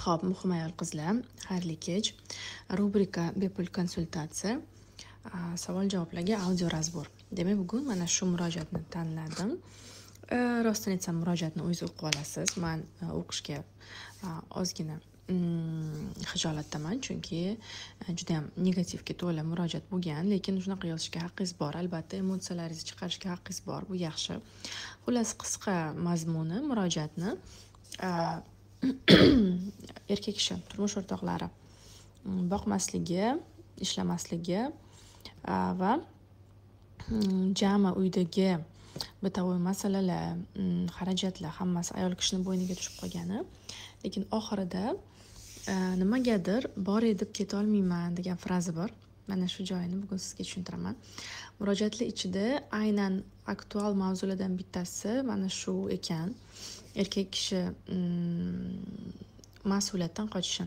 Xo'p, muhim ayol qizlar, xayrli kech. Rubrika bepul konsultatsiya, savol-javoblarga audio razbor. Demak, bugun mana shu murojaatni tanladim. Rostini aytsam, murojaatni o'zingiz o'qib olasiz. Men o'qishga ozgina xijolatdaman, chunki juda ham negativga to'la murojaat bo'lgan, lekin shunaqa yozishga haqqingiz bor. Albatta, emotsiyalaringizni chiqarishga haqqingiz bor. Bu yaxshi. Xullas, qisqa mazmuni murojaatni erkak kishi turmush o'rtoqlari boqmasligi, ishlamasligi va jami uydagi bitavoy masalalar, xarajatlar hammasi ayol kishini bo'yniga tushib qolgani, lekin oxirida nimagadir bor deb keta olmayman degan fraza bor. Mana shu joyini bugun sizga tushuntiraman. Murojaatlar ichida aynan aktual mavzulardan bittasi mana shu ekan. Erkak kishi mas'uliyatdan qochishi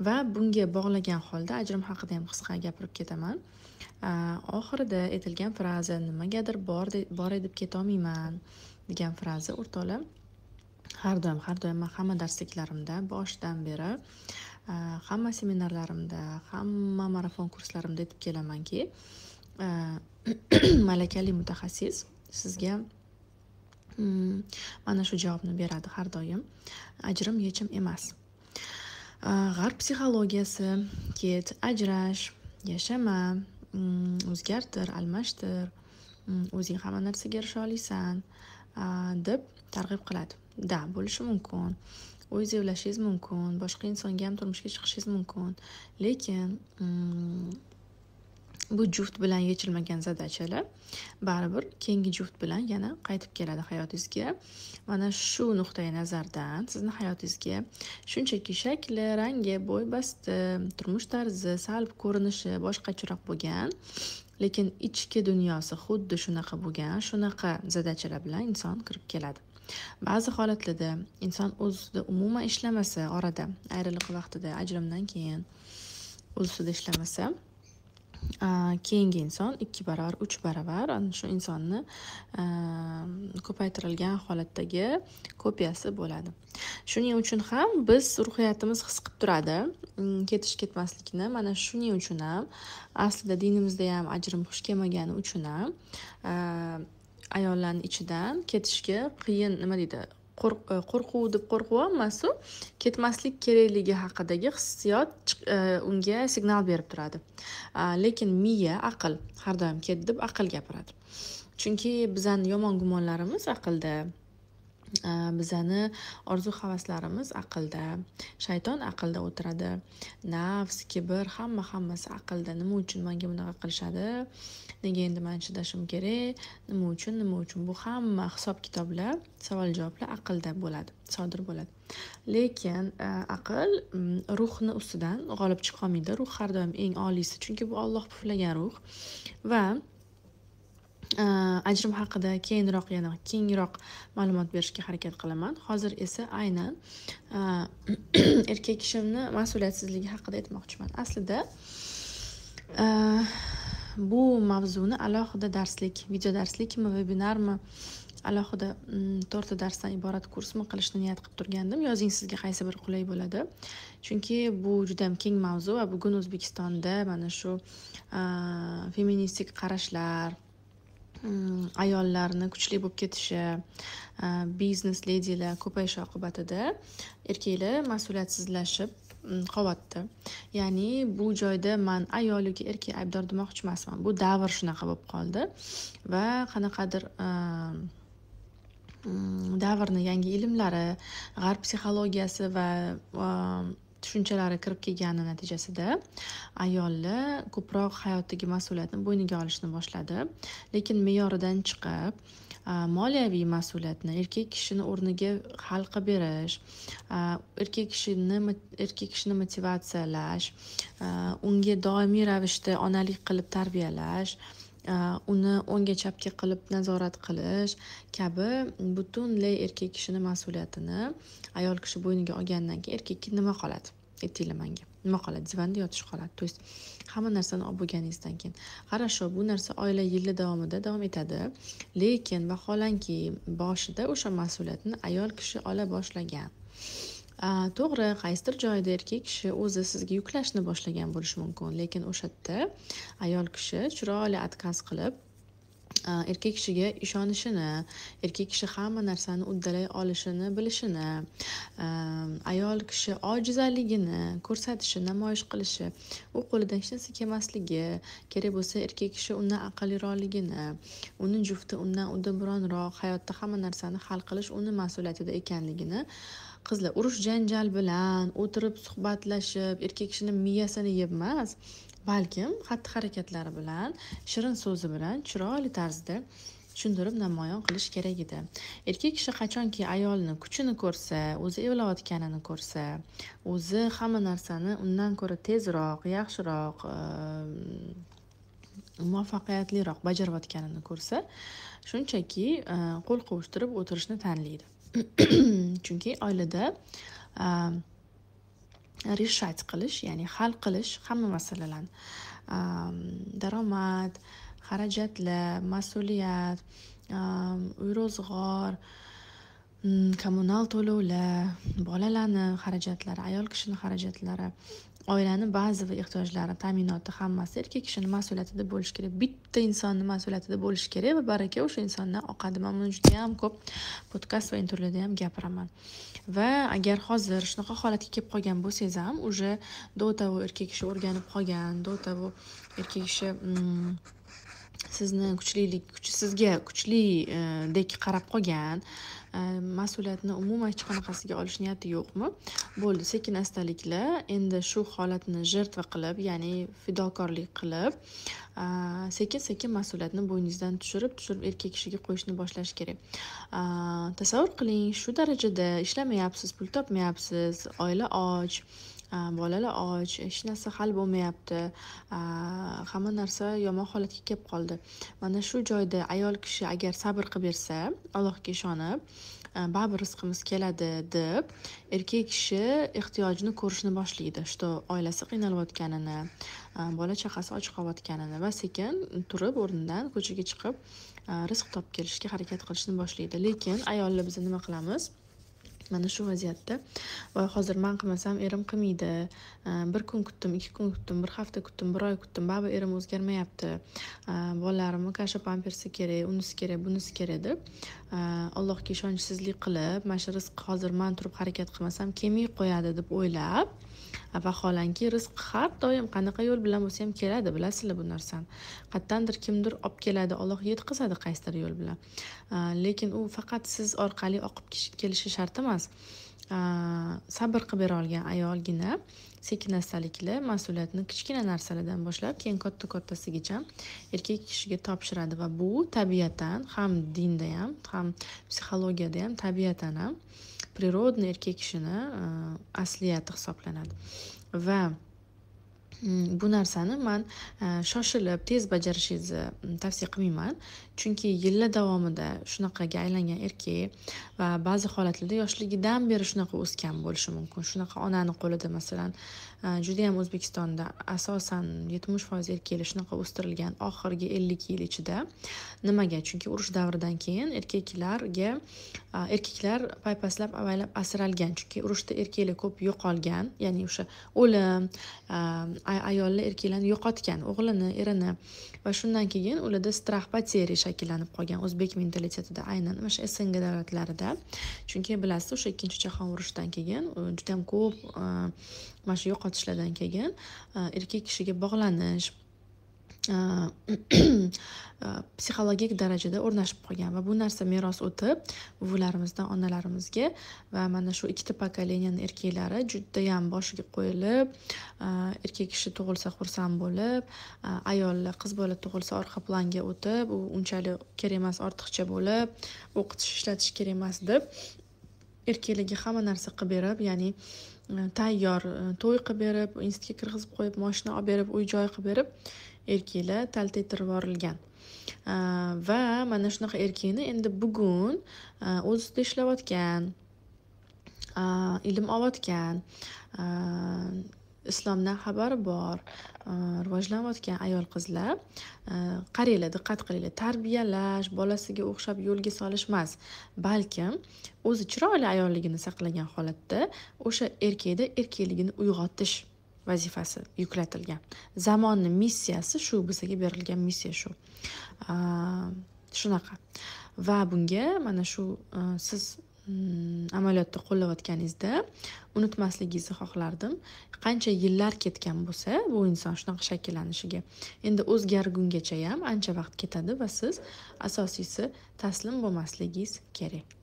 va bunga bog'lagan holda ajrim haqida ham qisqa gapirib ketaman. Oxirida aytilgan fraza nimagadir bor deb keta olmayman degan fraza o'rtoqlar har doim men hamma darsliklarimda boshidan beri hamma seminarlarimda, hamma marafon kurslarimda aytib kelamanki, malakali mutaxassis sizga mana shu javobni beradi har doim. Ajrim yechim emas. G'arb psixologiyasi ket, ajrash, yashama, o'zgartir, almashtir, o'zing hamma narsaga erisha olasan deb targ'ib qiladi. Da, bo'lishi mumkin. O'zingiz evlashingiz mumkin, boshqa insonga ham turmushga chiqishingiz mumkin. Lekin bu juft bilan yechilmagan zadachalar baribir keyingi juft bilan yana qaytib keladi hayotingizga. Mana shu nuqtai nazardan sizni hayotingizga shunchaki shakli, rangi, bo'y basti, turmush tarzi, sal ko'rinishi boshqacharoq bo'lgan, lekin ichki dunyosi xuddi shunaqa bo'lgan, shunaqa zadachalar bilan inson kirib keladi. Ba'zi holatlarda inson o'zida umuman ishlamasa, orada ayriliq vaqtida, ajrimdan keyin o'zida ishlamasa, keyingi inson 2 baravar, 3 baravar shu insonni ko'paytirilgan holatdagi kopiyasi bo'ladi. Shuning uchun ham biz ruhiyatimiz his qilib turadi ketish ketmaslikni. Mana shuning uchun ham aslida dinimizda ham ajrim xush kelmagani uchun ham ayollarning ichidan ketishga qiyin, nima deydi, qo'rquv deb qo'rquv emas-u, ketmaslik kerakligi haqidagi hissiyot unga signal berib turadi. Lekin miya, aql har doim ket deb aql gapiradi. Chunki bizani yomon gumonlarimiz aqlda, bizani orzu havaslarimiz aqlda, shayton aqlda o'tiradi. Nafs, kibr, hammasi aqlda. Nima uchun menga bunaqa qilishadi? Nega endi men chidashim kerak? Nima uchun? Bu hamma hisob-kitoblar, savol-javoblar aqlda bo'ladi, sodir bo'ladi. Lekin aql ruhni ustidan g'olib chiqa olmaydi. Ruh har doim eng oliysi, chunki bu Alloh puflagan ruh va ajrim haqida kengroq ma'lumot berishga harakat qilaman. Hozir esa aynan erkak kishimni mas'uliyatsizligi haqida aytmoqchiman. Aslida bu mavzuni alohida darslik, video darslikmi, vebinarmi, alohida 4 darsdan iborat kursmi qilishni niyat qilib turgandim. Yozing sizga qaysi biri qulay bo'ladi. Chunki bu juda ham keng mavzu va bugun O'zbekistonda mana shu feministik qarashlar, ayollarni kuchli bo'lib ketishi, biznes ledilar ko'payishi oqibatida erkaklar mas'uliyatsizlashib qolyapti. Ya'ni bu joyda men ayol yoki erkak aybdor demoqchi emasman. Bu davr shunaqa bo'lib qoldi va qanaqadir davrning yangi ilmlari, g'arb psixologiyasi va tushunchalari kirib kelgani natijasida ayollar ko'proq hayotdagi mas'uliyatni bo'yniga olishni boshladi. Lekin me'yoridan chiqib, moliyaviy mas'uliyatni erkak kishini o'rniga hal qilib berish, erkak kishini motivatsiyalash, unga doimiy ravishda onalik qilib tarbiyalash, uni o'ngga chapga qilib nazorat qilish kabi butunlay erkak kishini mas'uliyatini ayol kishi bo'yniga olgandan keyin erkakka nima qoladi? Aytinglar menga. Nima qoladi? Divanda yotish qoladi. To есть hamma narsani olib bo'lganingizdan keyin. Qarasho, bu narsa oila yili davomida davom etadi. Lekin vaholanki boshida o'sha mas'uliyatni ayol kishi ola boshlagan. To'g'ri, qaysidir joyda erkak kishi o'zi sizga yuklashni boshlagan bo'lishi mumkin, lekin o'sha yerda ayol kishi chiroyli отказ qilib, erkak kishiga ishonishini, erkak kishi hamma narsani uddalay olishini bilishini, ayol kishi ojizligini ko'rsatishi, namoyish qilishi, u qo'lidan hech narsa kelmasligi, kerak bo'lsa erkak kishi undan aqlliroqligini, uni jufti undan uddaburonroq, hayotda hamma narsani hal qilish uni mas'uliyatida ekanligini, qizlar urush janjal bilan o'tirib suhbatlashib, erkak kishini miyasini yeb emas, balkim xatti harakatlari bilan, shirin so'zi bilan chiroyli tarzda tushuntirib namoyon qilish kerak edi. Erkak kishi qachonki ayolni kuchini ko'rsa, o'zi evlayotganini ko'rsa, o'zi hamma narsani undan ko'ra tezroq, yaxshiroq, muvaffaqiyatliroq bajarayotganini ko'rsa, shunchaki qo'l qovushtirib o'tirishni tanlaydi. Chunki oilada решать qilish, ya'ni hal qilish hamma masalalarni, daromad, xarajatlar, mas'uliyat, uy ro'zg'or, kommunal to'lovlar, bolalarni xarajatlari, ayol kishini xarajatlari, oilani ba'zi ehtiyojlari, ta'minoti hammasi erkak kishini mas'uliyatida bo'lishi kerak. Bitta insonni mas'uliyatida bo'lishi kerak va baraka o'sha insondan oqadi. Men buni juda ham ko'p podkast va intervyularda ham gapiraman. Va agar hozir shunaqa holatga kelib qolgan bo'lsangiz ham, уже до того erkak kishi o'rganib qolgan, до того erkak kishi sizni sizga kuchlidek qarab qolgan, mas'uliyatni umuman hech qanaqasiga olish niyati yo'qmi? Bo'ldi, sekin astalikla endi shu holatni jертва qilib, ya'ni fidokorlik qilib, sekin mas'uliyatni bo'yningizdan tushirib erkak kishiga qo'yishni boshlash kerak. Tasavvur qiling, shu darajada ishlamayapsiz, pul topmayapsiz, oila och, bolalar och, hech narsa hal bo'lmayapti, hamma narsa yomon holatga kelib qoldi. Mana shu joyda ayol kishi agar sabr qilib bersa, Allohga ishonib, baribir rizqimiz keladi deb, erkak kishi ehtiyojini ko'rishni boshlaydi, что oilasi qiynalayotganini, bola chaqasi och qolayotganini va sekin turib o'rnidan ko'chaga chiqib rizq topib kelishga harakat qilishni boshlaydi. Lekin ayollar biz nima qilamiz? Mana shu vaziyatda voy hozir men qilmasam erim qilmaydi, bir kun kutdim, 2 kun kutdim, bir hafta kutdim, bir oy kutdim, baribir erim o'zgarmayapti, bolalarimni kasha pampersi kerak, unisi kerak, bunisi kerak deb Allohga ishonchsizlik qilib, mana shu rizq hozir men turib harakat qilmasam kelmay qo'yadi deb o'ylab, vaholanki rizq har doim qanaqa yo'l bilan bo'lsa ham keladi, bilasizlar bu narsani. Qayerdandir kimdir olib keladi, Alloh yetkazadi qaysidir yo'l bilan. Lekin u faqat siz orqali oqib kelishi shart emas. Sabr qilib bera olgan ayolgina sekin astalikla mas'uliyatni kichkina narsalardan boshlab, keyin kattasigacha erkak kishiga topshiradi va bu tabiatan ham dinda ham, ham psixologiyada ham tabiatan ham prirodniy erkak kishini asliyati hisoblanadi. Va bu narsani men shoshilib tez bajarishingizni tavsiya qilmayman, chunki yillar davomida shunaqaga aylangan erkak va ba'zi holatlarda yoshligidan beri shunaqa o'sgan bo'lishi mumkin. Shunaqa onani qo'lida masalan juda ham O'zbekistonda asosan 70% erkaklar shunaqa o'stirilgan oxirgi 50 yil ichida. Nimaga? Chunki urush davridan keyin erkaklar paypaslab avaylab asralgan, chunki urushda erkaklar ko'p yo'qolgan, ya'ni o'sha o'lim, ayollar erkaklarni yo'qotgan, o'g'lini, erini, va shundan keyin ularda strah потери shakllanib qolgan o'zbek mentalitetida, aynan o'sha SNG davlatlarida. Chunki bilasiz, o'sha 2-jahon urushidan keyin juda ham ko'p mana shu yo'qotishlardan keyin erkak kishiga bog'lanish psixologik darajada o'rnashib qolgan va bu narsa meros o'tib buvalarimizdan onalarimizga va mana shu ikkita pokoleniyaning erkaklari juda ham boshiga qo'yilib, erkak kishi tug'ilsa xursand bo'lib, ayollar qiz bola tug'ilsa orqa planga o'tib, u unchalik kerak emas, ortiqcha bo'lib, o'qitish ishlatish kerak emas deb erkaklarga hamma narsa qilib berib, ya'ni tayyor to'y qilib berib, institutga kirgizib qo'yib, mashina olib berib, uy joy qilib berib, erkaklar taltaytirib yuborilgan. Va mana shunaqa erkakni endi bugun o'z ustida ishlayotgan, ilm olayotgan, islomdan xabari bor rivojlanayotgan ayol qizlar qaranglar, diqqat qilinglar, tarbiyalash, bolasiga o'xshab yo'lga solish emas, balkim o'zi chiroyli ayolligini saqlagan holatda o'sha erkakda erkakligini uyg'otish vazifasi yuklatilgan. Zamonning missiyasi shu, bizga berilgan missiya shu. Shunaqa. Va bunga mana shu siz amaliyotda qo'llayotganingizda unutmasligingizni xohlardim. Qancha yillar ketgan bo'lsa, bu inson shunaqa shakllanishiga, endi o'zgargungacha ham ancha vaqt ketadi va siz asosiysi taslim bo'lmasligingiz kerak.